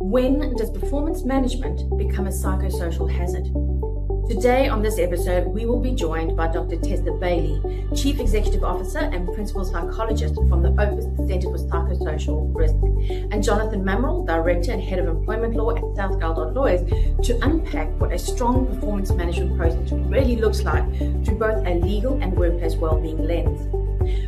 When does performance management become a psychosocial hazard? Today on this episode, we will be joined by Dr. Tessa Bailey, Chief Executive Officer and Principal Psychologist from the OPUS Centre for Psychosocial Risk, and Jonathan Mamaril, Director and Head of Employment Law at South Geldard Lawyers, to unpack what a strong performance management process really looks like through both a legal and workplace wellbeing lens.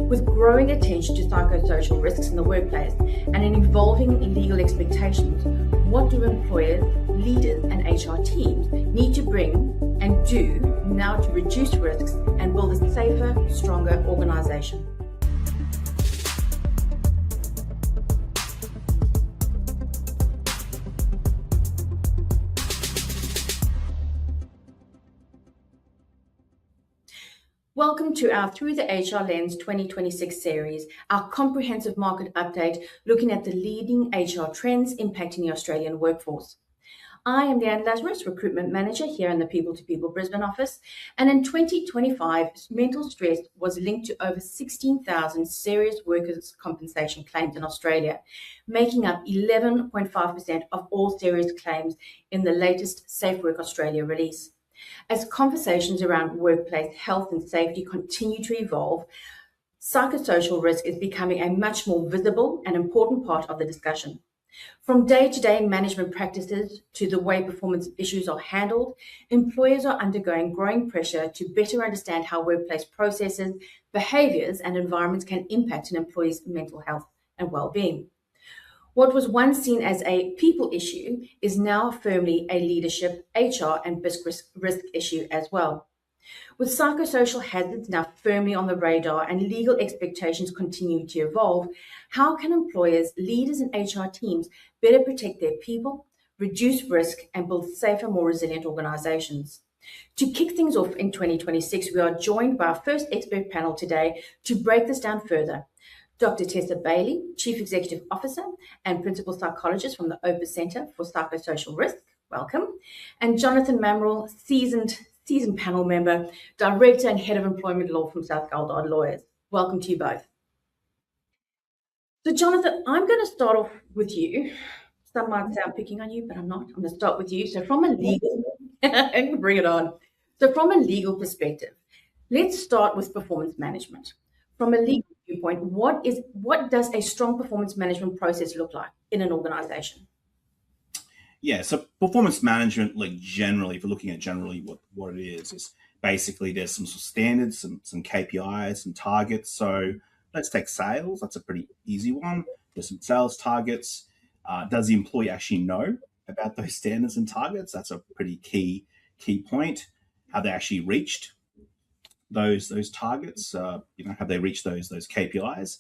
With growing attention to psychosocial risks in the workplace and an evolving legal expectations, what do employers, leaders and HR teams need to bring and do now to reduce risks and build a safer, stronger organisation? Welcome to our Through the HR Lens 2026 series, our comprehensive market update looking at the leading HR trends impacting the Australian workforce. I am Leanne Lazarus, Recruitment Manager here in the People to People Brisbane office, and in 2025, mental stress was linked to over 16,000 serious workers' compensation claims in Australia, making up 11.5% of all serious claims in the latest Safe Work Australia release. As conversations around workplace health and safety continue to evolve, psychosocial risk is becoming a much more visible and important part of the discussion. From day-to-day management practices to the way performance issues are handled, employers are undergoing growing pressure to better understand how workplace processes, behaviours and environments can impact an employee's mental health and well-being. What was once seen as a people issue is now firmly a leadership, HR and risk issue as well. With psychosocial hazards now firmly on the radar and legal expectations continuing to evolve, how can employers, leaders and HR teams better protect their people, reduce risk and build safer, more resilient organisations? To kick things off in 2026, we are joined by our first expert panel today to break this down further. Dr. Tessa Bailey, Chief Executive Officer and Principal Psychologist from the OPUS Centre for Psychosocial Risk, welcome, and Jonathan Mamaril, seasoned panel member, Director and Head of Employment Law from South Geldard Lawyers. Welcome to you both. So Jonathan, I'm going to start off with you. Some might say I'm picking on you, but I'm not. I'm going to start with you. So from a legal, bring it on. So from a legal perspective, let's start with performance management. From a legal viewpoint, what does a strong performance management process look like in an organisation? Yeah, so performance management, like generally, if we're looking at generally what it is basically there's some sort of standards, some KPIs, some targets. So let's take sales. That's a pretty easy one. There's some sales targets. Does the employee actually know about those standards and targets? That's a pretty key point. Have they actually reached those targets? Have they reached those KPIs?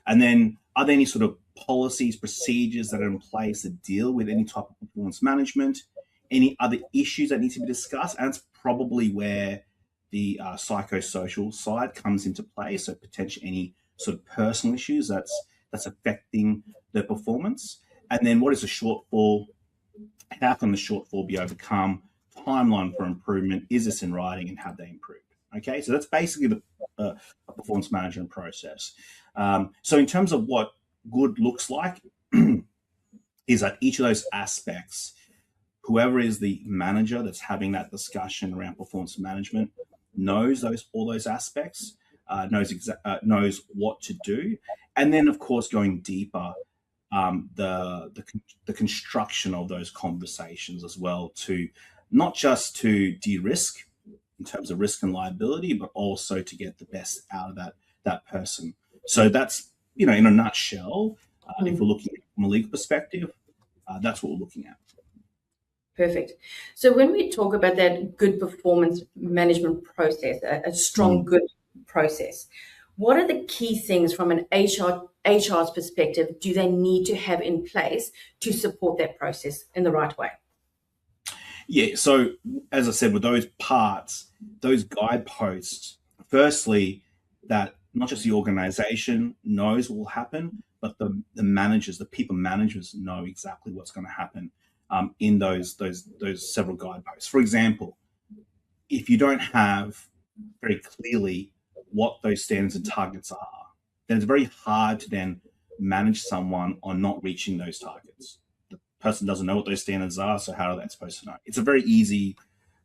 And then are there any sort of policies, procedures that are in place to deal with any type of performance management? Any other issues that need to be discussed? And it's probably where the psychosocial side comes into play. So potentially any sort of personal issues that's affecting the performance. And then what is the shortfall? How can the shortfall be overcome? Timeline for improvement. Is this in writing and have they improved? Okay, so that's basically the performance management process. So in terms of what good looks like, is that each of those aspects, whoever is the manager that's having that discussion around performance management knows all those aspects, knows what to do, and then of course going deeper, the construction of those conversations as well, to not just to de-risk in terms of risk and liability, but also to get the best out of that person. So that's, in a nutshell, if we're looking from a legal perspective, that's what we're looking at. Perfect. So when we talk about that good performance management process, a strong, good process, what are the key things from an HR's perspective do they need to have in place to support that process in the right way? Yeah, so as I said, with those parts, those guideposts, firstly, that not just the organization knows what will happen, but the managers, the people managers know exactly what's going to happen in those several guideposts. For example, if you don't have very clearly what those standards and targets are, then it's very hard to then manage someone on not reaching those targets. person doesn't know what those standards are, so how are they supposed to know? It's a very easy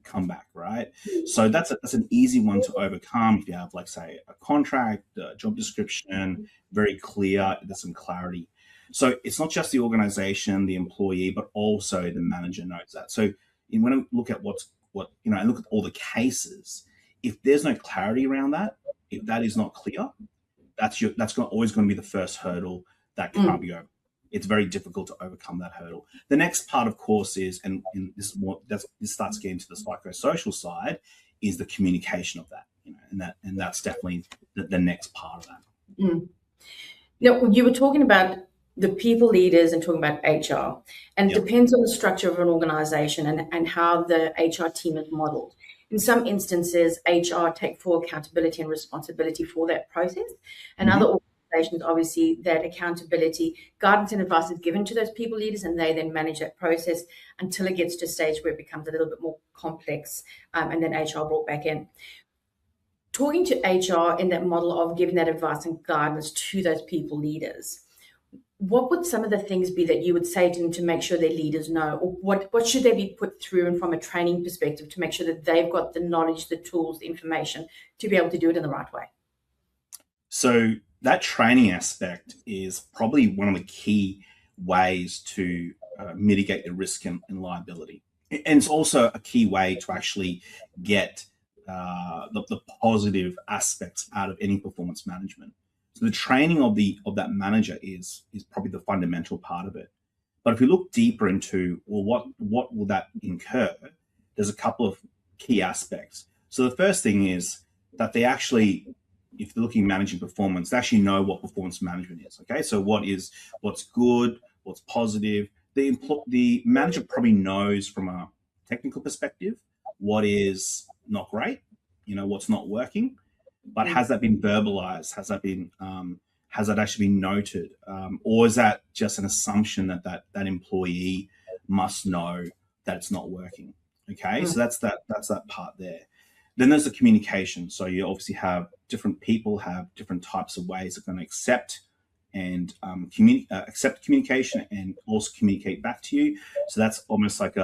comeback, right? So that's an easy one to overcome if you have, like, say, a contract, a job description, very clear, there's some clarity. So it's not just the organization, the employee, but also the manager knows that. So when I look at and look at all the cases, if there's no clarity around that, if that is not clear, that's always going to be the first hurdle that can't be over. It's very difficult to overcome that hurdle. The next part, of course, is, and this starts getting to the psychosocial side, is the communication of that, and that's definitely the next part of that. Now, you were talking about the people leaders and talking about HR, and it depends on the structure of an organization and how the HR team is modeled. In some instances, HR take full accountability and responsibility for that process, and other organizations, obviously, that accountability, guidance and advice is given to those people leaders, and they then manage that process until it gets to a stage where it becomes a little bit more complex, and then HR brought back in. Talking to HR in that model of giving that advice and guidance to those people leaders, what would some of the things be that you would say to them to make sure their leaders know, or what should they be put through, and from a training perspective, to make sure that they've got the knowledge, the tools, the information to be able to do it in the right way? So that training aspect is probably one of the key ways to mitigate the risk and liability. And it's also a key way to actually get the positive aspects out of any performance management. So the training of that manager is probably the fundamental part of it. But if we look deeper into, well, what will that incur? There's a couple of key aspects. So the first thing is that they actually, if they're looking at managing performance, they actually know what performance management is. Okay, so what's good, what's positive. The manager probably knows from a technical perspective what is not great, what's not working. But has that been verbalized? Has that actually been noted? Or is that just an assumption that employee must know that it's not working? Okay, so that's that part there. Then there's the communication. So you obviously have different people have different types of ways they're going to accept and accept communication and also communicate back to you. So that's almost like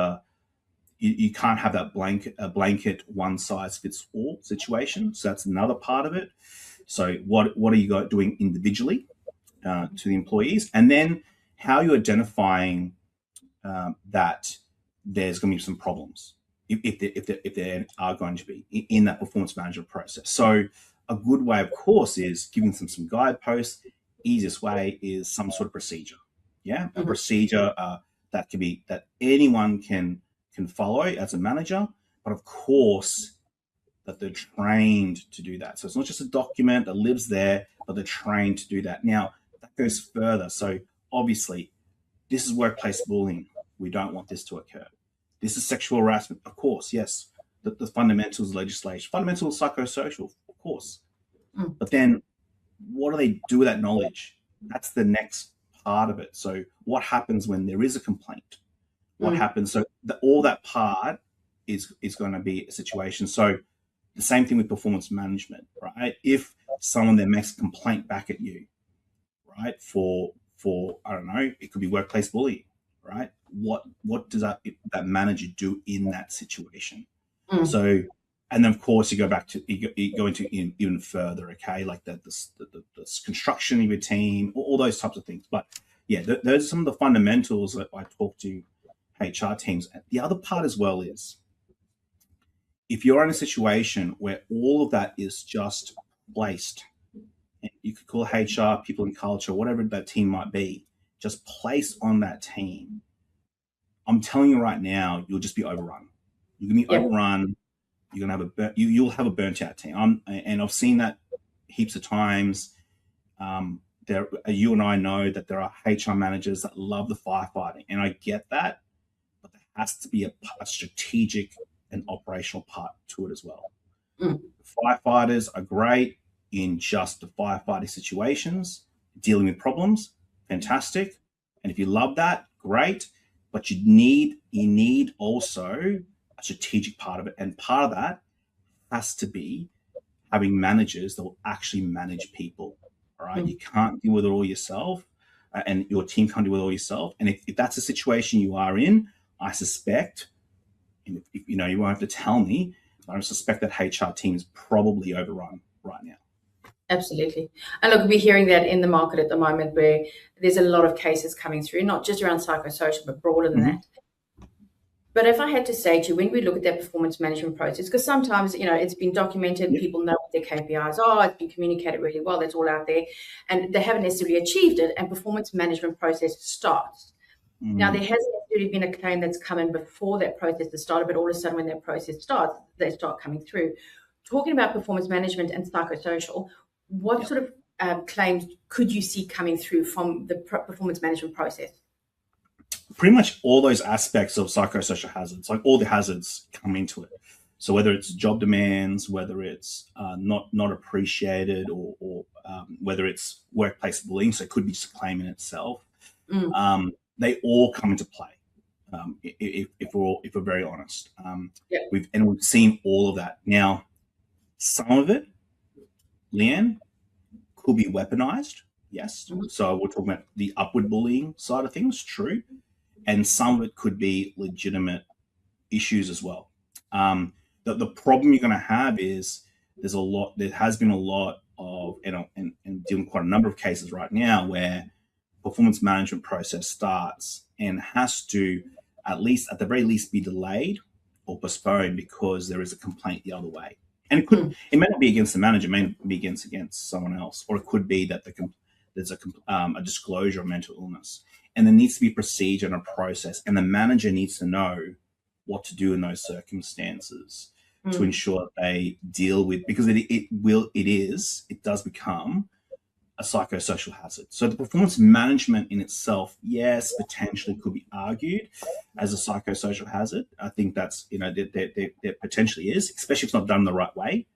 you can't have that blanket one size fits all situation. So that's another part of it. So what are you doing individually to the employees, and then how are you identifying that there's going to be some problems if there are going to be in that performance management process. So a good way, of course, is giving them some guideposts. Easiest way is some sort of procedure. A procedure that anyone can follow as a manager, but of course that they're trained to do that. So it's not just a document that lives there, but they're trained to do that. Now, that goes further. So obviously, this is workplace bullying. We don't want this to occur. This is sexual harassment. Of course, yes. The fundamentals of legislation, fundamentals psychosocial, of course. But then what do they do with that knowledge? That's the next part of it. So what happens when there is a complaint? What happens? So all that part is going to be a situation. So the same thing with performance management, right? If someone then makes a complaint back at you, right, for I don't know, it could be workplace bullying, right? What does that manager do in that situation? So, and then of course you go into even further, okay, like the construction of your team, all those types of things. But yeah, those are some of the fundamentals that I talk to HR teams. The other part as well is, if you're in a situation where all of that is just placed, and you could call HR, people and culture, whatever that team might be, just placed on that team, I'm telling you right now, you'll just be overrun. You're going to be overrun. You're going to have you'll have a burnt out team. And I've seen that heaps of times. You and I know that there are HR managers that love the firefighting, and I get that. But there has to be a strategic and operational part to it as well. Firefighters are great in just the firefighting situations, dealing with problems, fantastic. And if you love that, great. But you need also a strategic part of it. And part of that has to be having managers that will actually manage people. All right. You can't deal with it all yourself. and your team can't do it all yourself. And if that's a situation you are in, I suspect, and if, you know, you won't have to tell me, but I suspect that HR team is probably overrun right now. Absolutely. And look, we're hearing that in the market at the moment, where there's a lot of cases coming through, not just around psychosocial, but broader than that. But if I had to say to you, when we look at that performance management process, because sometimes, you know, it's been documented, people know what their KPIs are, it's been communicated really well, that's all out there, and they haven't necessarily achieved it, and performance management process starts. Now, there hasn't necessarily been a claim that's come in before that process has started, but all of a sudden when that process starts, they start coming through. Talking about performance management and psychosocial, what sort of claims could you see coming through from the performance management process? Pretty much all those aspects of psychosocial hazards, like all the hazards come into it. So whether it's job demands, whether it's not appreciated, or whether it's workplace bullying, so it could be just a claim in itself, they all come into play. If we're very honest, we've seen all of that. Now, some of it, Leanne, could be weaponized. Yes. So we're talking about the upward bullying side of things, true. And some of it could be legitimate issues as well. The problem you're going to have is there has been a lot of, and dealing with quite a number of cases right now where performance management process starts and has to, at the very least, be delayed or postponed because there is a complaint the other way. And it may not be against the manager, it may be against someone else, or it could be that there's a disclosure of mental illness. And there needs to be a procedure and a process, and the manager needs to know what to do in those circumstances to ensure that they deal with, because it does become a psychosocial hazard. So the performance management in itself, yes, potentially could be argued as a psychosocial hazard. I think that's, there potentially is, especially if it's not done the right way.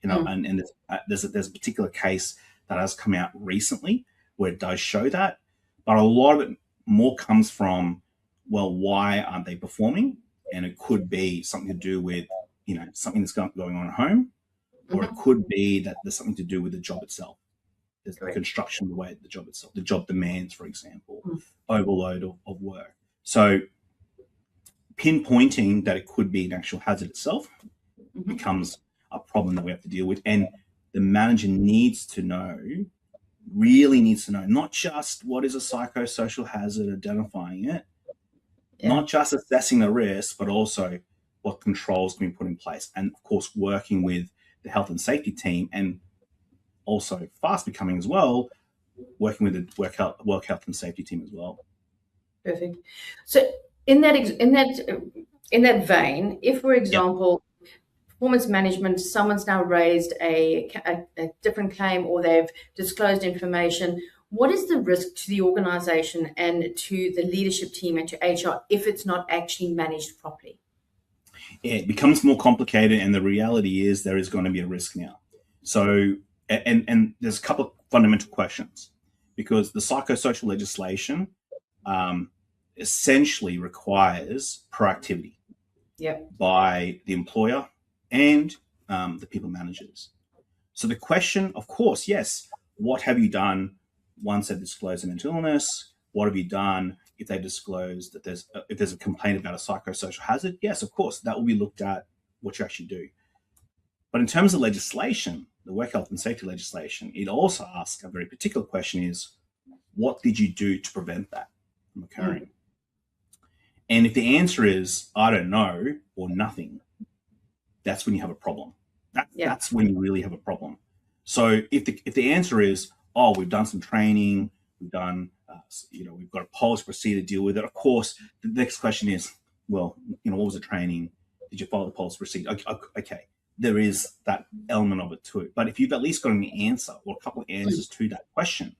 And there's a particular case that has come out recently where it does show that, but a lot of it more comes from, well, why aren't they performing? And it could be something to do with, something that's going on at home, or it could be that there's something to do with the job itself. There's the construction of the way the job itself, the job demands, for example, overload of work. So pinpointing that it could be an actual hazard itself becomes a problem that we have to deal with. And the manager really needs to know, not just what is a psychosocial hazard, identifying it, not just assessing the risk, but also what controls can be put in place. And of course, working with the health and safety team, and also fast becoming as well, working with the work health and safety team as well. Perfect. So in that vein, if, for example, performance management, someone's now raised a different claim, or they've disclosed information, what is the risk to the organization and to the leadership team and to HR if it's not actually managed properly? It becomes more complicated, and the reality is there is going to be a risk now. So, and there's a couple of fundamental questions, because the psychosocial legislation essentially requires proactivity by the employer and the people managers. So the question, of course, yes, what have you done once they've disclosed a mental illness? What have you done if they disclose that if there's a complaint about a psychosocial hazard? Yes, of course, that will be looked at, what you actually do. But in terms of legislation, the work health and safety legislation, it also asks a very particular question: is what did you do to prevent that from occurring? And if the answer is, I don't know, or nothing, that's when you have a problem. That's when you really have a problem. So if the answer is, oh, we've done some training, we've done, we've got a policy procedure to deal with it. Of course, the next question is, well, what was the training? Did you follow the policy procedure? Okay, there is that element of it too. But if you've at least got an answer or a couple of answers to that question,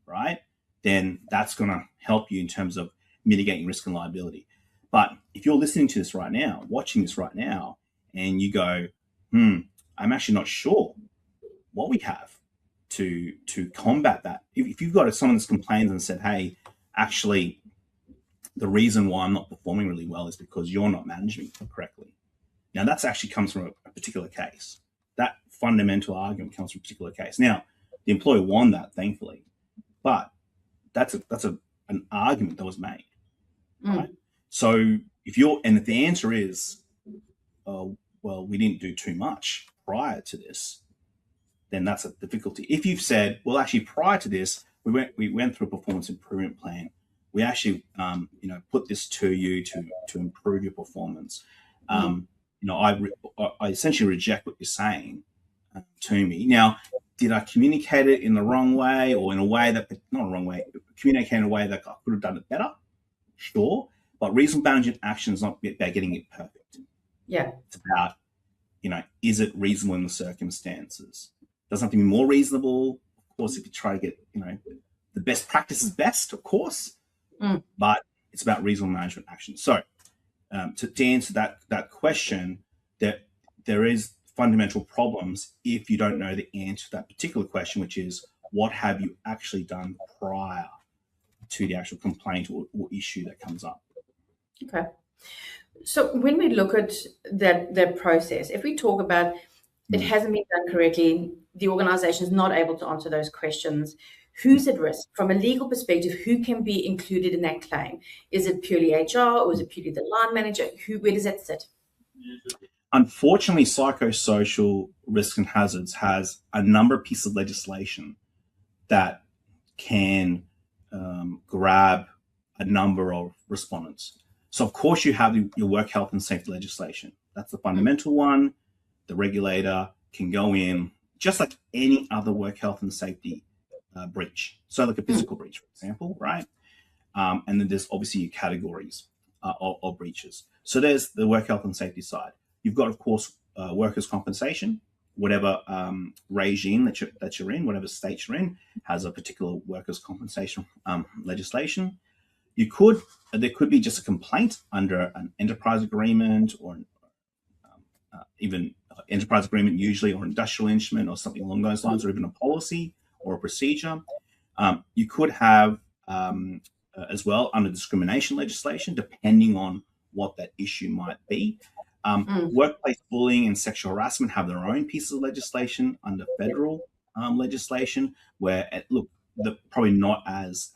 right, then that's going to help you in terms of mitigating risk and liability. But if you're listening to this right now, watching this right now, and you go, I'm actually not sure what we have to combat that. If you've got someone that's complained and said, hey, actually, the reason why I'm not performing really well is because you're not managing it correctly. Now, that actually comes from a particular case. That fundamental argument comes from a particular case. Now, the employer won that, thankfully, but that's an argument that was made, right? So if the answer is, well, we didn't do too much prior to this, then that's a difficulty. If you've said, well, actually prior to this, we went through a performance improvement plan. We actually, put this to you to improve your performance. I essentially reject what you're saying to me. Now, did I communicate it in the wrong way, or in a way that, not a wrong way, communicate in a way that I could have done it better? Sure. But reasonable management action is not about getting it perfect. Yeah. It's about, is it reasonable in the circumstances? Does something be more reasonable? Of course, if you try to get, the best practice is best, of course, but it's about reasonable management action. So to answer that question, that there is fundamental problems if you don't know the answer to that particular question, which is, what have you actually done prior to the actual complaint or issue that comes up? Okay. So when we look at that process, if we talk about it hasn't been done correctly, the organization is not able to answer those questions, who's at risk? From a legal perspective, who can be included in that claim? Is it purely HR, or is it purely the line manager? Where does that sit? Unfortunately, Psychosocial Risk and Hazards has a number of pieces of legislation that can grab a number of respondents. So, of course, you have your work health and safety legislation. That's the fundamental one. The regulator can go in, just like any other work health and safety breach. So like a physical breach, for example, right? And then there's obviously your categories of breaches. So there's the work health and safety side. You've got, of course, workers' compensation. Whatever regime that you're in, whatever state you're in, has a particular workers' compensation legislation. There could be just a complaint under an enterprise agreement, or even enterprise agreement usually, or industrial instrument, or something along those lines, or even a policy or a procedure. You could have as well under discrimination legislation, depending on what that issue might be. Workplace bullying and sexual harassment have their own pieces of legislation under federal legislation, where they're probably not as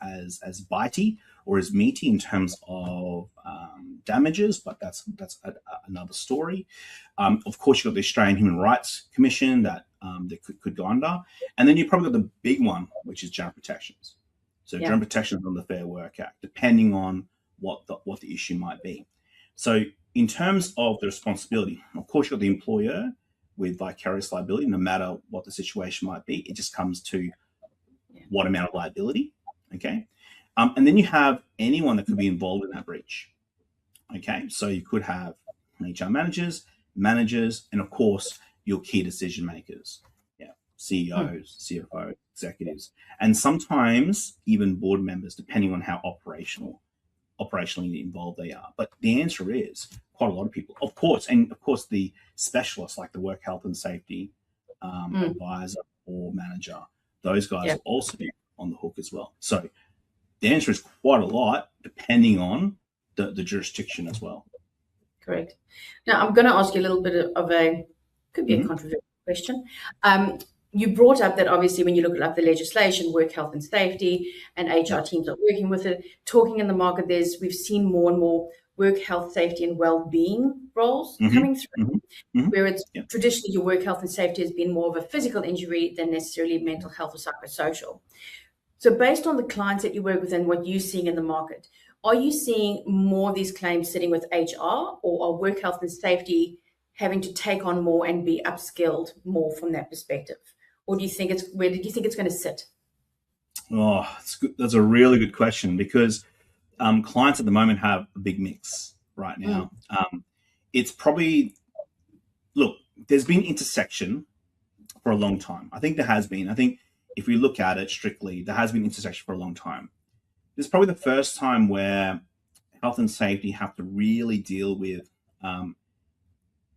bitey or as meaty in terms of damages, but that's another story. Of course, you've got the Australian Human Rights Commission that could go under, and then you've probably got the big one, which is general protections. So general protections on the Fair Work Act, depending on what the issue might be. So in terms of the responsibility, of course, you've got the employer with vicarious liability, no matter what the situation might be. It just comes to what amount of liability, okay? And then you have anyone that could be involved in that breach, okay? So you could have HR managers, and of course, your key decision makers, CEOs, CFOs, executives, and sometimes even board members, depending on how operationally involved they are. But the answer is quite a lot of people, of course, and of course the specialists like the work health and safety advisor or manager, those guys will also be on the hook as well. So the answer is quite a lot, depending on the jurisdiction as well. Correct. Now I'm going to ask you a little bit of a controversial question. You brought up that obviously when you look at the legislation, work health and safety, and HR teams are working with it. Talking in the market, we've seen more and more work health, safety, and well-being roles coming through, where it's traditionally your work health and safety has been more of a physical injury than necessarily mental health or psychosocial. So based on the clients that you work with and what you're seeing in the market, are you seeing more of these claims sitting with HR, or are work health and safety having to take on more and be upskilled more from that perspective? Or do you think where did you think it's going to sit? Oh, that's good. That's a really good question, because clients at the moment have a big mix right now. It's probably, there's been intersection for a long time. I think there has been. I think if we look at it strictly, there has been intersection for a long time. This is probably the first time where health and safety have to really deal with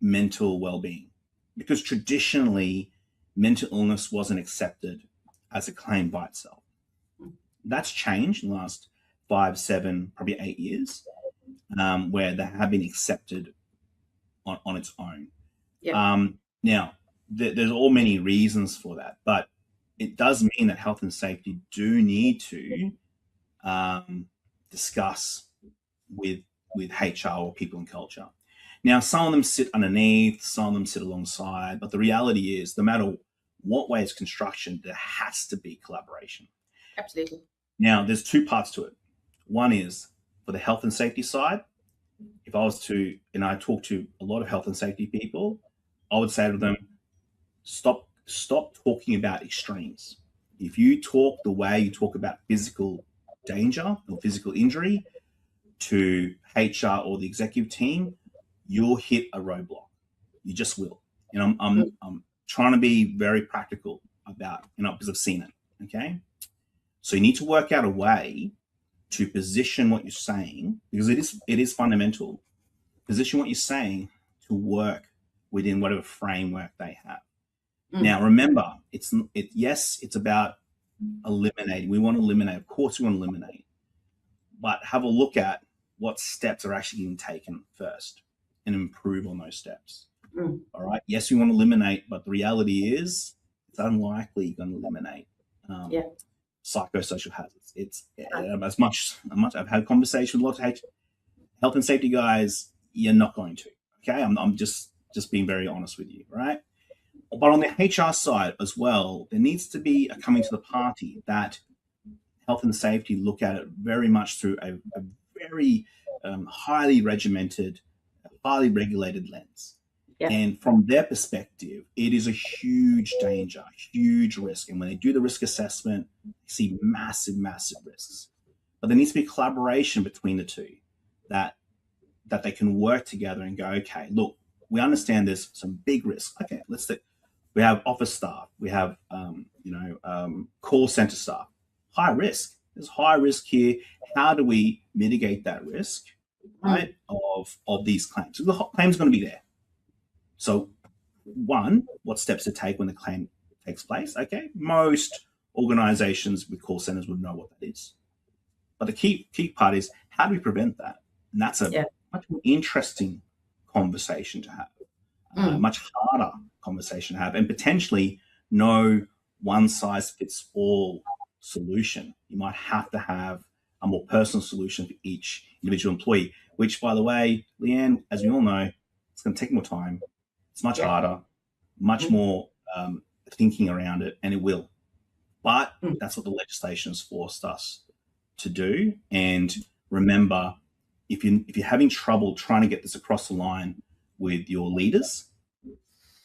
mental well-being, because traditionally mental illness wasn't accepted as a claim by itself. That's changed in the last 5, 7, probably 8 years, where they have been accepted on its own. Now, there's all many reasons for that, but it does mean that health and safety do need to discuss with HR or people and culture. Now, some of them sit underneath, some of them sit alongside, but the reality is, no matter what way it's construction, there has to be collaboration. Absolutely. Now, there's two parts to it. One is for the health and safety side. If I was to, and I talk to a lot of health and safety people, I would say to them, stop talking about extremes. If you talk the way you talk about physical danger or physical injury to HR or the executive team, you'll hit a roadblock. You just will. And I'm trying to be very practical about, because I've seen it. Okay. So you need to work out a way to position what you're saying, because it is fundamental. Position what you're saying to work within whatever framework they have. Now, remember, it's about eliminating. We want to eliminate. Of course, we want to eliminate, but have a look at what steps are actually being taken first and improve on those steps. All right. Yes, we want to eliminate, but the reality is it's unlikely you're going to eliminate psychosocial hazards. It's as much I've had conversations with lots of health and safety guys. You're not going to. Okay. I'm just being very honest with you. Right. But on the HR side as well, there needs to be a coming to the party that health and safety look at it very much through a very highly regimented, highly regulated lens. Yeah. And from their perspective, it is a huge danger, huge risk. And when they do the risk assessment, they see massive, massive risks. But there needs to be collaboration between the two that they can work together and go, okay, look, we understand there's some big risks. Okay, let's say we have office staff, we have call center staff, high risk. There's high risk here. How do we mitigate that risk, right, of these claims? So the claim's going to be there. So, one, what steps to take when the claim takes place? Okay, most organizations with call centers would know what that is. But the key part is, how do we prevent that? And that's a much more interesting conversation to have, much harder conversation to have, and potentially no one-size-fits-all solution. You might have to have a more personal solution for each individual employee, which, by the way, Leanne, as we all know, it's going to take more time. It's much harder, much more thinking around it, and it will. But that's what the legislation has forced us to do. And remember, if you're having trouble trying to get this across the line with your leaders,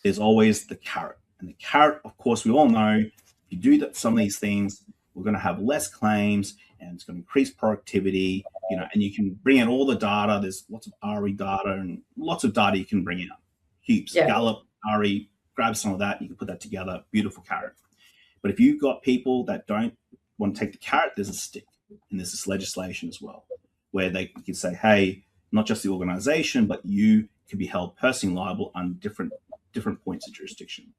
there's always the carrot. And the carrot, of course, we all know, if you do some of these things, we're going to have less claims, and it's going to increase productivity, and you can bring in all the data. There's lots of RE data and lots of data you can bring out. Heaps, Gallup, RE, grab some of that, you can put that together, beautiful carrot. But if you've got people that don't want to take the carrot, there's a stick, and there's this legislation as well, where they can say, hey, not just the organization, but you can be held personally liable on different points of jurisdiction.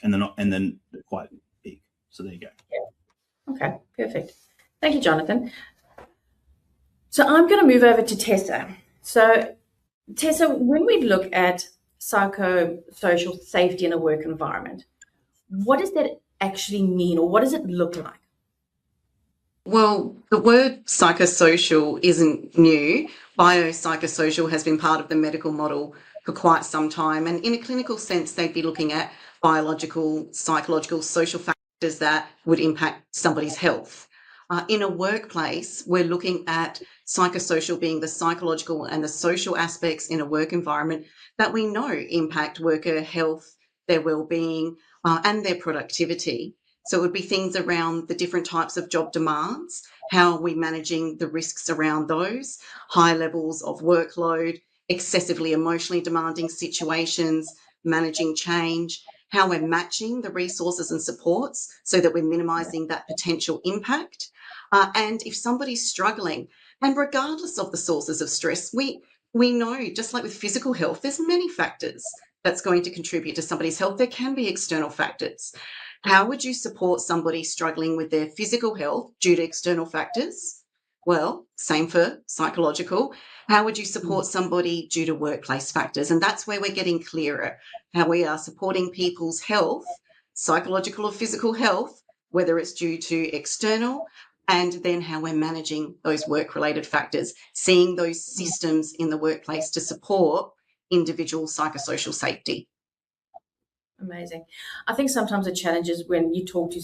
And then they're quite big. So there you go. Yeah. Okay, perfect. Thank you, Jonathan. So I'm going to move over to Tessa. So Tessa, when we look at psychosocial safety in a work environment, what does that actually mean, or what does it look like? Well, the word psychosocial isn't new. Biopsychosocial has been part of the medical model for quite some time. And in a clinical sense, they'd be looking at biological, psychological, social factors that would impact somebody's health. In a workplace, we're looking at psychosocial being the psychological and the social aspects in a work environment that we know impact worker health, their well-being, and their productivity. So it would be things around the different types of job demands, how are we managing the risks around those, high levels of workload, excessively emotionally demanding situations, managing change, how we're matching the resources and supports so that we're minimising that potential impact. And if somebody's struggling, and regardless of the sources of stress, we know, just like with physical health, there's many factors that's going to contribute to somebody's health. There can be external factors. How would you support somebody struggling with their physical health due to external factors? Well, same for psychological. How would you support somebody due to workplace factors? And that's where we're getting clearer, how we are supporting people's health, psychological or physical health, whether it's due to external and then how we're managing those work-related factors, seeing those systems in the workplace to support individual psychosocial safety. Amazing. I think sometimes the challenge is when you talk to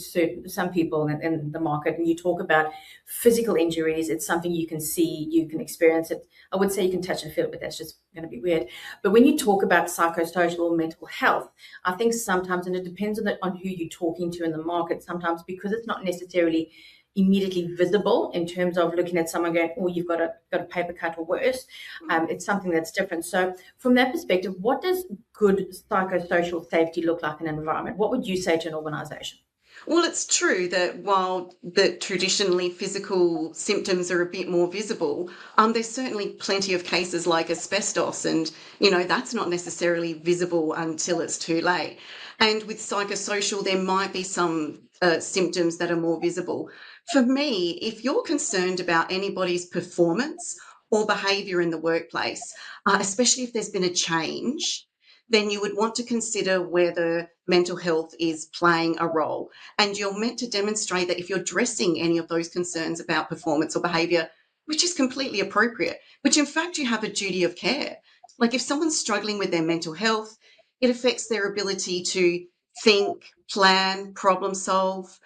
some people in the market and you talk about physical injuries, it's something you can see, you can experience it. I would say you can touch and feel it, but that's just going to be weird. But when you talk about psychosocial or mental health, I think sometimes, and it depends on who you're talking to in the market, sometimes because it's not necessarily immediately visible in terms of looking at someone going, oh, you've got a paper cut or worse. It's something that's different. So from that perspective, what does good psychosocial safety look like in an environment? What would you say to an organisation? Well, it's true that while traditionally physical symptoms are a bit more visible, there's certainly plenty of cases like asbestos, and, that's not necessarily visible until it's too late. And with psychosocial, there might be some symptoms that are more visible. For me, if you're concerned about anybody's performance or behaviour in the workplace, especially if there's been a change, then you would want to consider whether mental health is playing a role. And you're meant to demonstrate that if you're addressing any of those concerns about performance or behaviour, which is completely appropriate, which in fact you have a duty of care. Like if someone's struggling with their mental health, it affects their ability to think, plan, problem solve.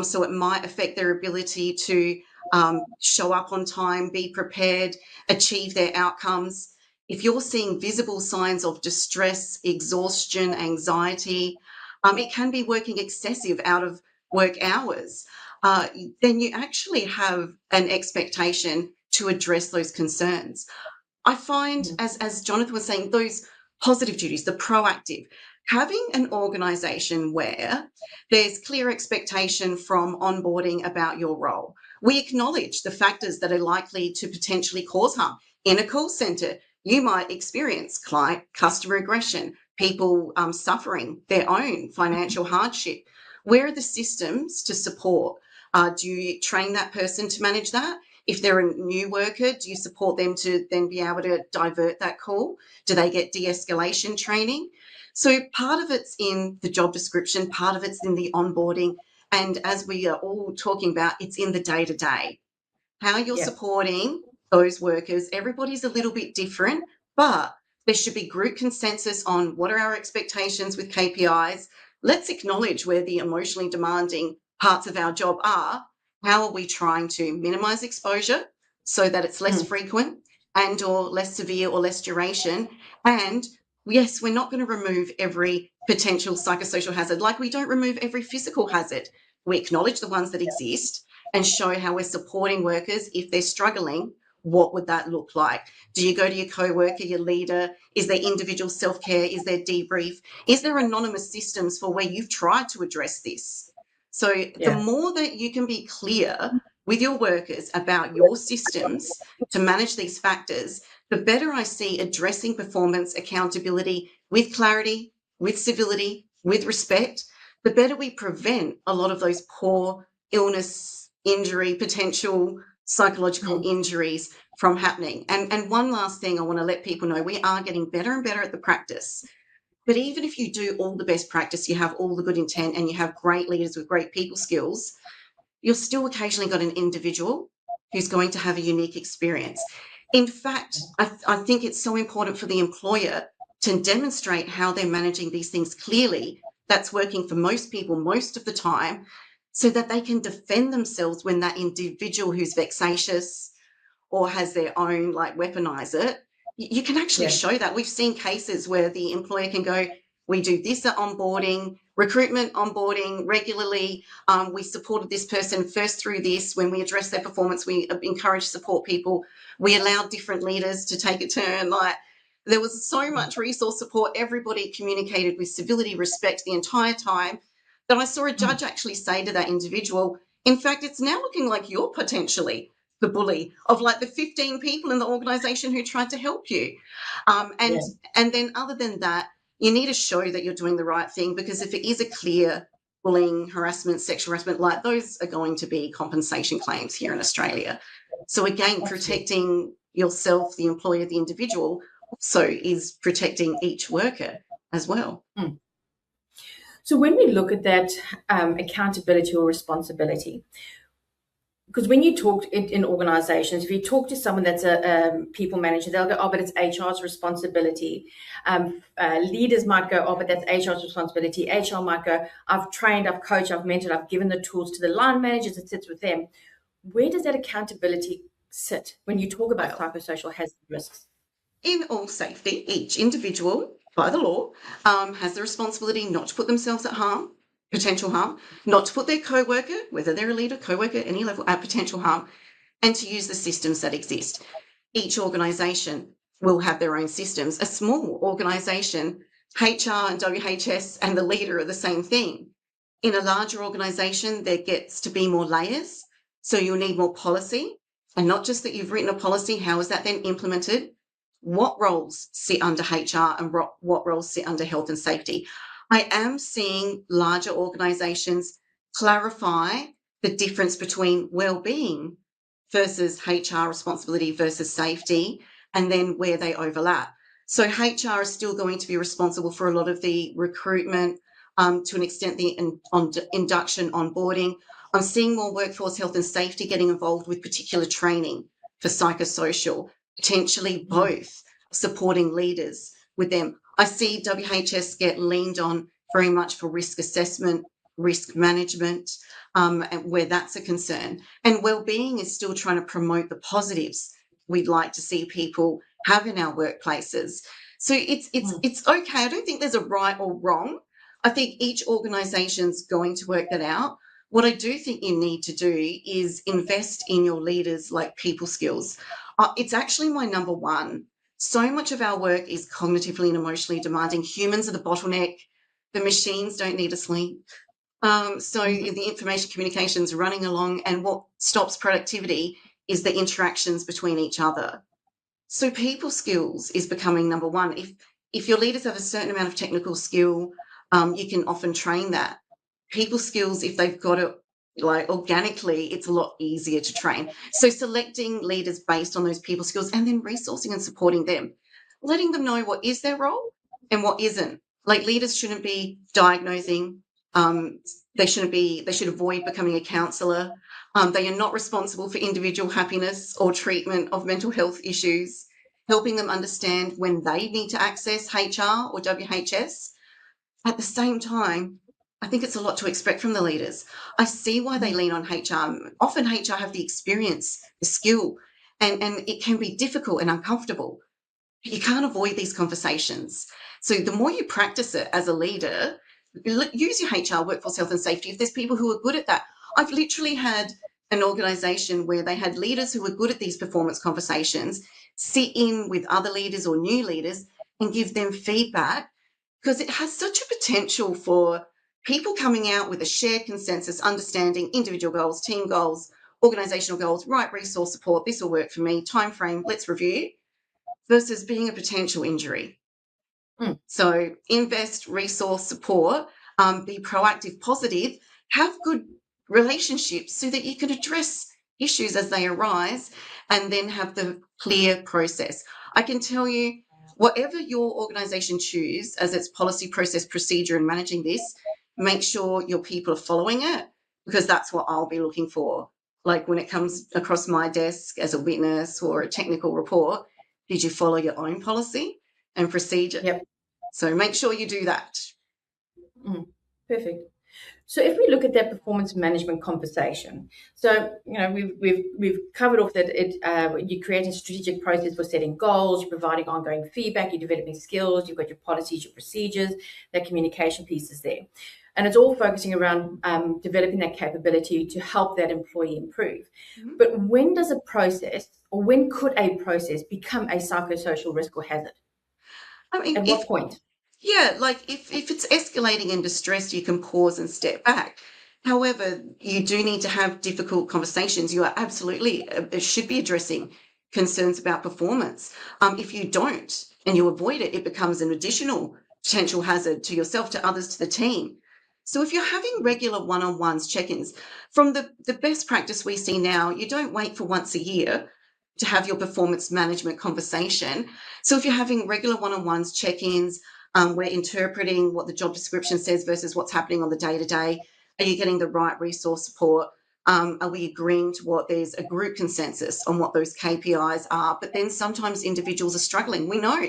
So it might affect their ability to show up on time, be prepared, achieve their outcomes. If you're seeing visible signs of distress, exhaustion, anxiety, it can be working excessive out of work hours, then you actually have an expectation to address those concerns. I find, as Jonathan was saying, those positive duties, the proactive, having an organisation where there's clear expectation from onboarding about your role. We acknowledge the factors that are likely to potentially cause harm. In a call centre, you might experience client customer aggression, people suffering their own financial hardship. Where are the systems to support? Do you train that person to manage that? If they're a new worker, do you support them to then be able to divert that call? Do they get de-escalation training? So part of it's in the job description, part of it's in the onboarding, and as we are all talking about, it's in the day-to-day. How you're supporting those workers. Everybody's a little bit different, but there should be group consensus on what are our expectations with KPIs. Let's acknowledge where the emotionally demanding parts of our job are. How are we trying to minimise exposure so that it's less frequent and or less severe or less duration? And yes, we're not going to remove every potential psychosocial hazard, like we don't remove every physical hazard. We acknowledge the ones that exist and show how we're supporting workers. If they're struggling, what would that look like? Do you go to your co-worker, your leader? Is there individual self-care? Is there debrief? Is there anonymous systems for where you've tried to address this? So the more that you can be clear with your workers about your systems to manage these factors, the better I see addressing performance accountability with clarity, with civility, with respect, the better we prevent a lot of those poor illness, injury, potential psychological injuries from happening. And one last thing I want to let people know, we are getting better and better at the practice. But even if you do all the best practice, you have all the good intent and you have great leaders with great people skills, you've still occasionally got an individual who's going to have a unique experience. In fact, I think it's so important for the employer to demonstrate how they're managing these things clearly. That's working for most people most of the time, so that they can defend themselves when that individual who's vexatious or has their own, weaponize it. You can actually show that. We've seen cases where the employer can go, we do this at onboarding, recruitment onboarding regularly. We supported this person first through this. When we address their performance, we encourage support people. We allowed different leaders to take a turn. There was so much resource support. Everybody communicated with civility, respect the entire time, that I saw a judge actually say to that individual, in fact, it's now looking like you're potentially the bully of the 15 people in the organisation who tried to help you. And then other than that, you need to show that you're doing the right thing, because if it is a clear bullying, harassment, sexual harassment, those are going to be compensation claims here in Australia. So again, protecting yourself, the employer, the individual, also is protecting each worker as well. So when we look at that accountability or responsibility, because when you talk in organizations, if you talk to someone that's a people manager, they'll go, oh, but it's HR's responsibility. Leaders might go, oh, but that's HR's responsibility. HR might go, I've trained, I've coached, I've mentored, I've given the tools to the line managers, it sits with them. Where does that accountability sit when you talk about psychosocial hazard risks? In all safety, each individual, by the law, has the responsibility not to put themselves at harm, potential harm, not to put their co-worker, whether they're a leader, co-worker, any level, at potential harm, and to use the systems that exist. Each organisation will have their own systems. A small organisation, HR and WHS and the leader are the same thing. In a larger organisation, there gets to be more layers, so you'll need more policy. And not just that you've written a policy, how is that then implemented? What roles sit under HR and what roles sit under health and safety? I am seeing larger organisations clarify the difference between wellbeing versus HR responsibility versus safety, and then where they overlap. So HR is still going to be responsible for a lot of the recruitment, to an extent the induction, onboarding. I'm seeing more workforce health and safety getting involved with particular training for psychosocial, potentially both supporting leaders with them. I see WHS get leaned on very much for risk assessment, risk management, and where that's a concern. And wellbeing is still trying to promote the positives we'd like to see people have in our workplaces. So it's okay. I don't think there's a right or wrong. I think each organisation's going to work that out. What I do think you need to do is invest in your leaders, like people skills. It's actually my number one. So much of our work is cognitively and emotionally demanding. Humans are the bottleneck. The machines don't need to sleep. So the information communication's running along, and what stops productivity is the interactions between each other. So people skills is becoming number one. If your leaders have a certain amount of technical skill, you can often train that. People skills, if they've got it like organically, it's a lot easier to train. So selecting leaders based on those people skills, and then resourcing and supporting them, letting them know what is their role and what isn't. Like, leaders shouldn't be diagnosing. They should avoid becoming a counsellor. They are not responsible for individual happiness or treatment of mental health issues, helping them understand when they need to access HR or WHS. At the same time, I think it's a lot to expect from the leaders. I see why they lean on HR. Often HR have the experience, the skill, and it can be difficult and uncomfortable. You can't avoid these conversations. So the more you practice it as a leader, use your HR, workforce health and safety, if there's people who are good at that. I've literally had an organisation where they had leaders who were good at these performance conversations sit in with other leaders or new leaders and give them feedback, because it has such a potential for people coming out with a shared consensus, understanding individual goals, team goals, organisational goals, right resource support, this will work for me, time frame, let's review, versus being a potential injury. So invest, resource, support, be proactive, positive, have good relationships so that you can address issues as they arise, and then have the clear process. I can tell you, whatever your organisation choose as its policy, process, procedure in managing this, make sure your people are following it, because that's what I'll be looking for. Like, when it comes across my desk as a witness or a technical report, did you follow your own policy and procedure? Yep. So make sure you do that. Perfect. So if we look at that performance management conversation, so we've covered off that you're creating a strategic process for setting goals, you're providing ongoing feedback, you're developing skills, you've got your policies, your procedures, that communication piece is there. And it's all focusing around developing that capability to help that employee improve. But when does a process, or when could a process become a psychosocial risk or hazard? I mean, at what point? Yeah, like if it's escalating in distress, you can pause and step back. However, you do need to have difficult conversations. You are absolutely should be addressing concerns about performance. If you don't and you avoid it, it becomes an additional potential hazard to yourself, to others, to the team. So if you're having regular one-on-ones, check-ins, from the best practice we see now, you don't wait for once a year to have your performance management conversation. So if you're having regular one-on-ones, check-ins, we're interpreting what the job description says versus what's happening on the day-to-day. Are you getting the right resource support? Are we agreeing to what there's a group consensus on what those KPIs are? But then sometimes individuals are struggling. We know,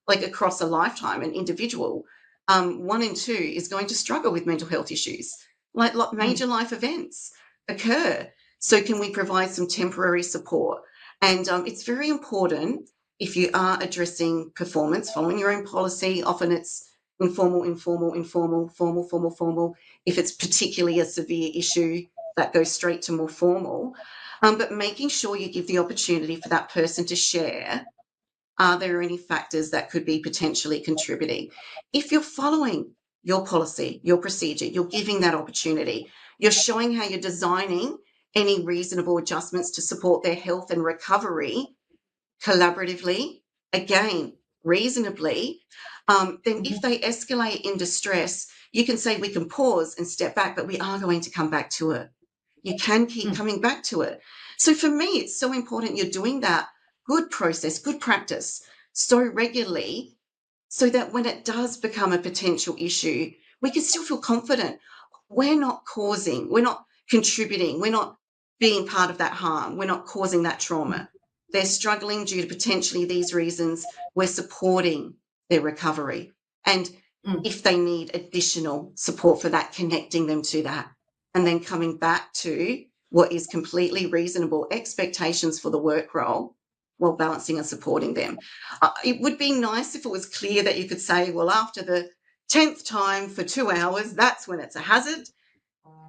like across a lifetime, an individual, 1 in 2 is going to struggle with mental health issues. Like major life events occur. So can we provide some temporary support? And it's very important, if you are addressing performance, following your own policy, often it's informal, informal, informal, formal, formal, formal. If it's particularly a severe issue, that goes straight to more formal. But making sure you give the opportunity for that person to share, are there any factors that could be potentially contributing? If you're following your policy, your procedure, you're giving that opportunity, you're showing how you're designing any reasonable adjustments to support their health and recovery collaboratively, again, reasonably, then if they escalate in distress, you can say we can pause and step back, but we are going to come back to it. You can keep coming back to it. So for me, it's so important you're doing that good process, good practice so regularly, so that when it does become a potential issue, we can still feel confident. We're not causing, we're not contributing, we're not being part of that harm, we're not causing that trauma. They're struggling due to potentially these reasons. We're supporting their recovery. And if they need additional support for that, connecting them to that, and then coming back to what is completely reasonable expectations for the work role while balancing and supporting them. It would be nice if it was clear that you could say, well, after the 10th time for 2 hours, that's when it's a hazard.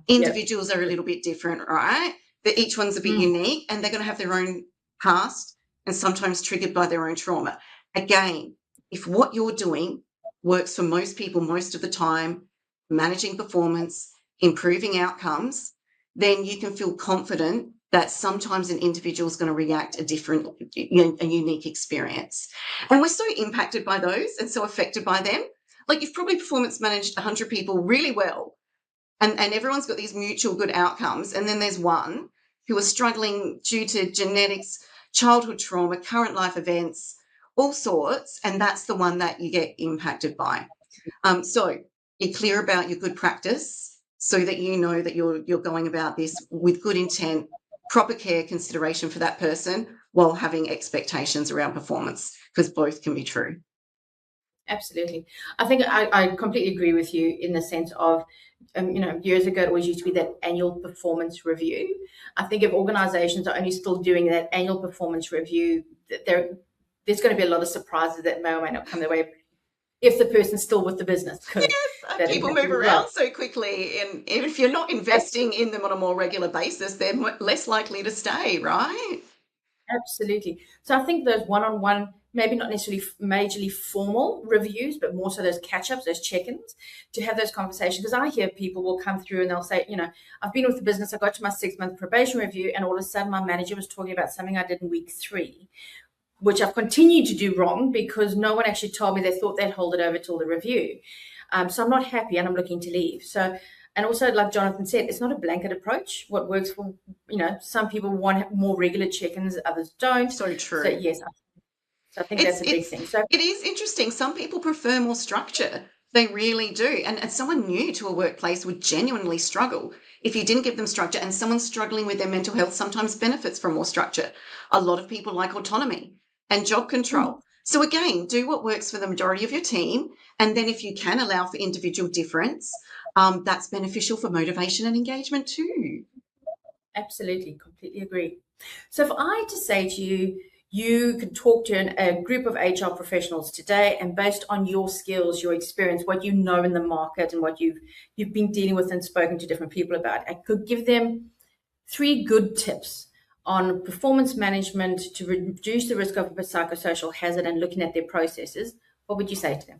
Individuals are a little bit different, right? But each one's a bit unique, and they're going to have their own past and sometimes triggered by their own trauma. Again, if what you're doing works for most people most of the time, managing performance, improving outcomes, then you can feel confident that sometimes an individual is going to react a different, a unique experience. And we're so impacted by those and so affected by them. Like, you've probably performance managed 100 people really well, and everyone's got these mutual good outcomes, and then there's one who are struggling due to genetics, childhood trauma, current life events, all sorts, and that's the one that you get impacted by. So you're clear about your good practice so that you know that you're going about this with good intent, proper care, consideration for that person, while having expectations around performance, because both can be true. Absolutely. I think I completely agree with you in the sense of, years ago, it always used to be that annual performance review. I think if organizations are only still doing that annual performance review, there's going to be a lot of surprises that may or may not come their way if the person's still with the business. Yes, people move around so quickly, and if you're not investing in them on a more regular basis, they're less likely to stay, right? Absolutely. So I think those one-on-one, maybe not necessarily majorly formal reviews, but more so those catch-ups, those check-ins, to have those conversations. Because I hear people will come through and they'll say, I've been with the business, I got to my 6-month probation review, and all of a sudden my manager was talking about something I did in week 3, which I've continued to do wrong because no one actually told me. They thought they'd hold it over till the review. So I'm not happy and I'm looking to leave. So, and also, like Jonathan said, it's not a blanket approach. What works for, some people want more regular check-ins, others don't. So true. So yes, so I think that's a big thing. So it is interesting. Some people prefer more structure. They really do. And someone new to a workplace would genuinely struggle if you didn't give them structure, and someone struggling with their mental health sometimes benefits from more structure. A lot of people like autonomy and job control. So again, do what works for the majority of your team. And then if you can allow for individual difference, that's beneficial for motivation and engagement too. Absolutely. Completely agree. So if I had to say to you, you could talk to a group of HR professionals today, and based on your skills, your experience, what you know in the market and what you've been dealing with and spoken to different people about, I could give them 3 good tips on performance management to reduce the risk of a psychosocial hazard and looking at their processes. What would you say to them?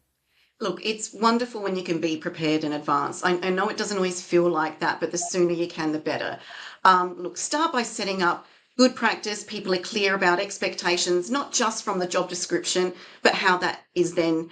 Look, it's wonderful when you can be prepared in advance. I know it doesn't always feel like that, but the sooner you can, the better. Look, start by setting up good practice. People are clear about expectations, not just from the job description, but how that is then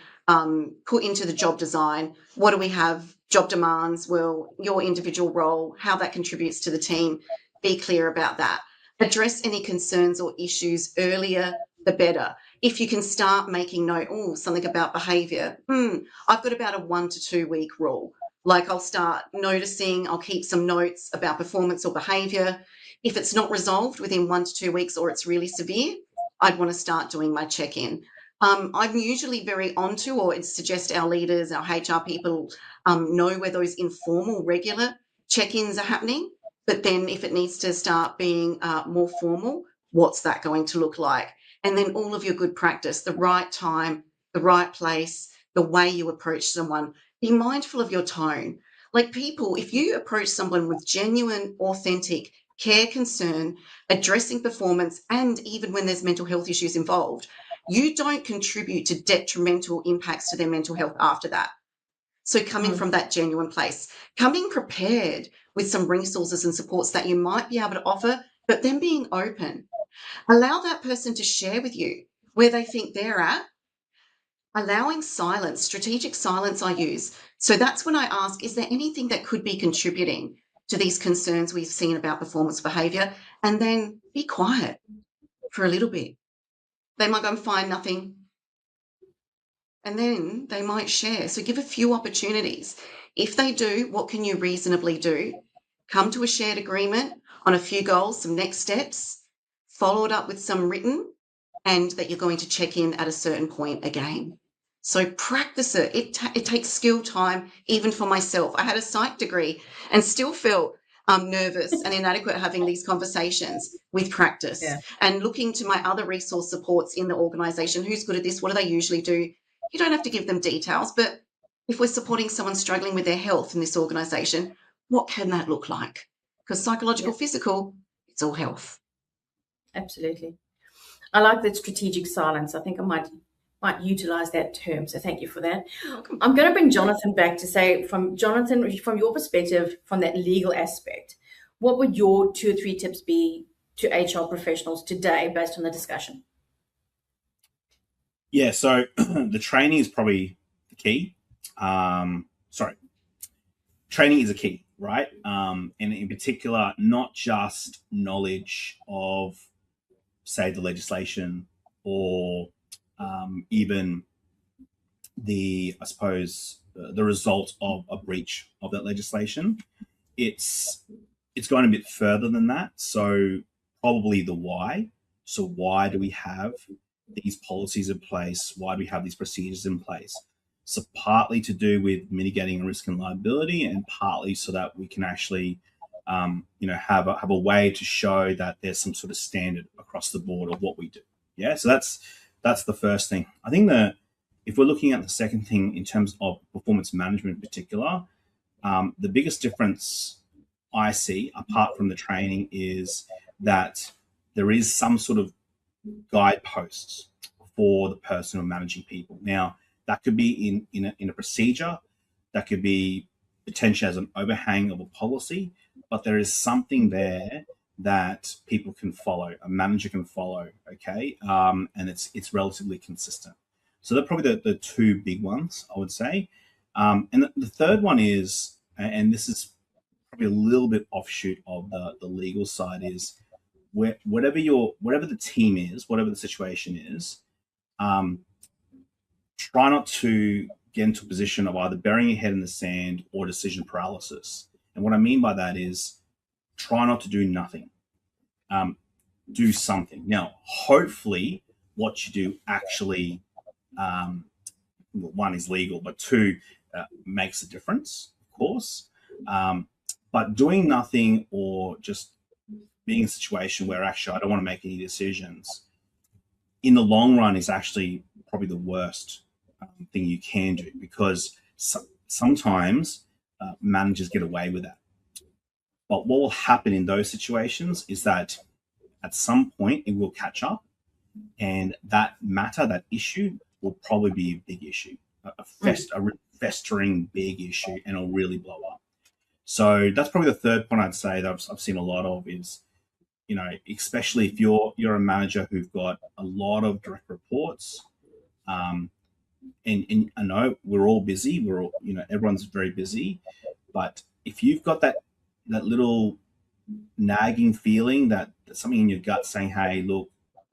put into the job design. What do we have? Job demands, well, your individual role, how that contributes to the team. Be clear about that. Address any concerns or issues earlier, the better. If you can start making note, something about behaviour. I've got about a 1 to 2 week rule. Like I'll start noticing, I'll keep some notes about performance or behaviour. If it's not resolved within 1 to 2 weeks or it's really severe, I'd want to start doing my check-in. I'm usually very onto, or I'd suggest our leaders, our HR people know where those informal, regular check-ins are happening. But then if it needs to start being more formal, what's that going to look like? And then all of your good practice, the right time, the right place, the way you approach someone. Be mindful of your tone. Like people, if you approach someone with genuine, authentic care, concern, addressing performance, and even when there's mental health issues involved, you don't contribute to detrimental impacts to their mental health after that. So coming from that genuine place, coming prepared with some resources and supports that you might be able to offer, but then being open. Allow that person to share with you where they think they're at. Allowing silence, strategic silence I use. So that's when I ask, is there anything that could be contributing to these concerns we've seen about performance behaviour? And then be quiet for a little bit. They might go and find nothing. And then they might share. So give a few opportunities. If they do, what can you reasonably do? Come to a shared agreement on a few goals, some next steps, follow it up with some written, and that you're going to check in at a certain point again. So practice it. It takes skill time, even for myself. I had a psych degree and still felt nervous and inadequate having these conversations with practice. And looking to my other resource supports in the organisation. Who's good at this? What do they usually do? You don't have to give them details, but if we're supporting someone struggling with their health in this organisation, what can that look like? Because psychological, physical, it's all health. Absolutely. I like that strategic silence. I think I might utilize that term. So thank you for that. I'm going to bring Jonathan back to say, from your perspective, from that legal aspect, what would your 2 or 3 tips be to HR professionals today based on the discussion? Yeah, so the training is probably the key. Training is a key, right? And in particular, not just knowledge of, say, the legislation or even the result of a breach of that legislation. It's going a bit further than that. So probably the why. So why do we have these policies in place? Why do we have these procedures in place? So partly to do with mitigating risk and liability, and partly so that we can actually have a way to show that there's some sort of standard across the board of what we do. Yeah, so that's the first thing. I think that if we're looking at the second thing in terms of performance management in particular, the biggest difference I see, apart from the training, is that there is some sort of guideposts for the person who are managing people. Now, that could be in a procedure, that could be potentially as an overhang of a policy, but there is something there that people can follow, a manager can follow, okay? And it's relatively consistent. So they're probably the 2 big ones, I would say. And the third one is, and this is probably a little bit offshoot of the legal side, is whatever the team is, whatever the situation is, try not to get into a position of either burying your head in the sand or decision paralysis. And what I mean by that is try not to do nothing. Do something. Now, hopefully what you do actually, one, is legal, but 2, makes a difference, of course. But doing nothing, or just being in a situation where actually I don't want to make any decisions, in the long run is actually probably the worst thing you can do, because sometimes managers get away with that. But what will happen in those situations is that at some point it will catch up, and that issue will probably be a big issue, a festering big issue, and it'll really blow up. So that's probably the third point I'd say that I've seen a lot of is, especially if you're a manager who've got a lot of direct reports, and I know we're all busy, everyone's very busy, but if you've got that little nagging feeling that something in your gut saying, hey, look,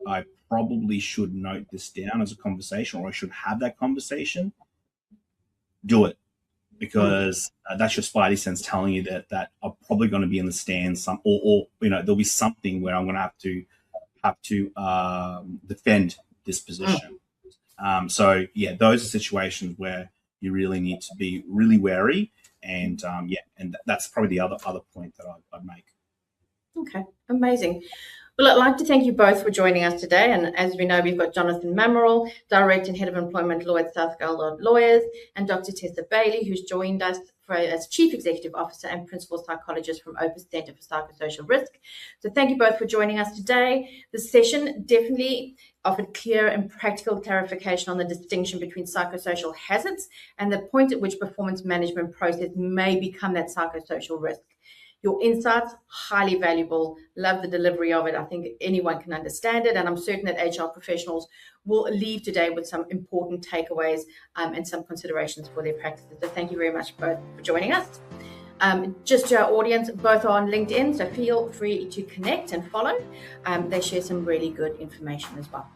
I probably should note this down as a conversation, or I should have that conversation, do it. because that's your spidey sense telling you that I'm probably going to be in the stands or there'll be something where I'm going to have to defend this position. So yeah, those are situations where you really need to be really wary, and that's probably the other point that I'd make. Okay, amazing. Well, I'd like to thank you both for joining us today. And as we know, we've got Jonathan Mamaril, Director and Head of Employment Law at South Geldard Lawyers, and Dr Tessa Bailey, who's joined us as Chief Executive Officer and Principal Psychologist from OPUS Centre for Psychosocial Risk. So thank you both for joining us today. The session definitely offered clear and practical clarification on the distinction between psychosocial hazards and the point at which performance management process may become that psychosocial risk. Your insights, highly valuable. Love the delivery of it. I think anyone can understand it. And I'm certain that HR professionals will leave today with some important takeaways and some considerations for their practices. So thank you very much both for joining us. Just to our audience, both are on LinkedIn, so feel free to connect and follow. They share some really good information as well.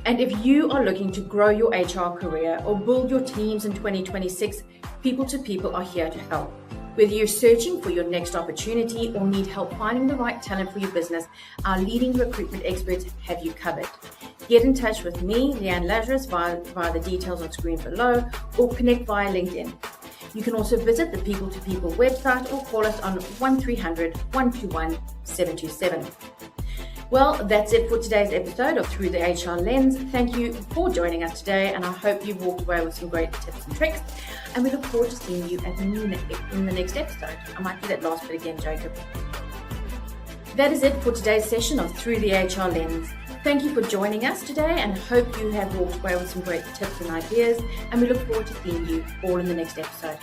And if you are looking to grow your HR career or build your teams in 2026, People to People are here to help. Whether you're searching for your next opportunity or need help finding the right talent for your business, our leading recruitment experts have you covered. Get in touch with me, Leanne Lazarus, via the details on screen below, or connect via LinkedIn. You can also visit the People to People website or call us on 1300 121 727. Well, that's it for today's episode of Through the HR Lens. Thank you for joining us today, and I hope you walked away with some great tips and tricks. And we look forward to seeing you in the next episode. I might do that last bit again, Jacob. That is it for today's session of Through the HR Lens. Thank you for joining us today, and hope you have walked away with some great tips and ideas. And we look forward to seeing you all in the next episode.